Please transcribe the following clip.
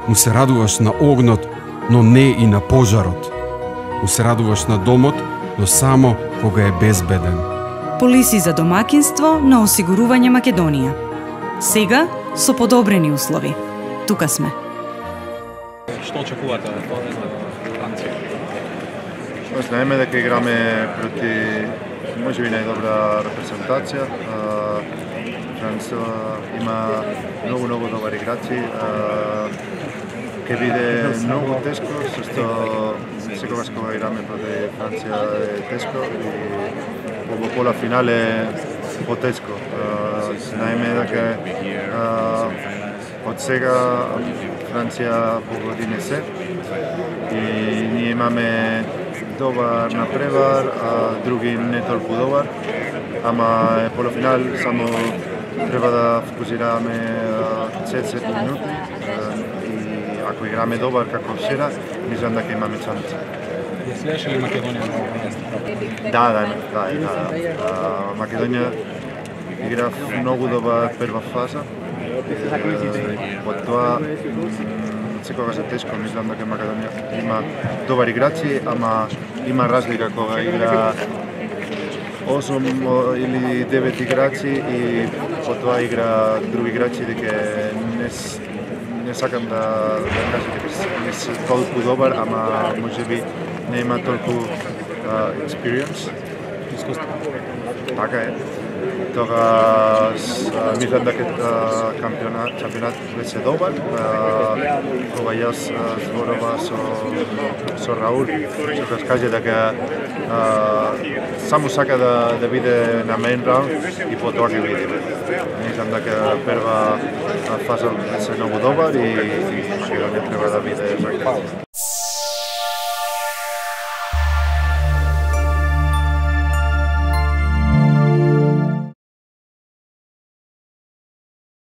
му се радуваш на огнот, но не и на пожарот. Му се радуваш на домот, но само кога е безбеден. Полиси за домакинство на осигурување Македонија. Сега со подобрени услови. Тука сме. Што очекувате од Франција? Знаеме дека играме проти можеби најдобра репрезентација. Франција има многу добри играчи. Ќе биде многу тешко, зашто секогаш кога играме проти Франција е тешко и во полуфинале потешко. Знаеме дека од сега Франција погодине се и ние имаме добар напревар, други не толку добар, ама е полуфинал, само треба да фокусираме 60 минути и ако играме добар како вчера, мислам дека имаме шанса. Следеше ли Македонија на овој? Да. Македонија игра многу добар прва фаза. Од тоа секогаш е тешко, мислам дека Македонија има добри играчи, ама има разлика кога игра 8 или 9 играчи и потоа игра други играчи дека не сакам да кажам дека не се толку добар, ама можеби не има толку experience. Така е. Тогаш мислам дека кампионат беше добар. Кога јас зборува со Раул, што каже дека само сака да биде на мејн раунд и потоа ќе видиме. Мислам дека прва фаза беше многу добар и Македонија треба да биде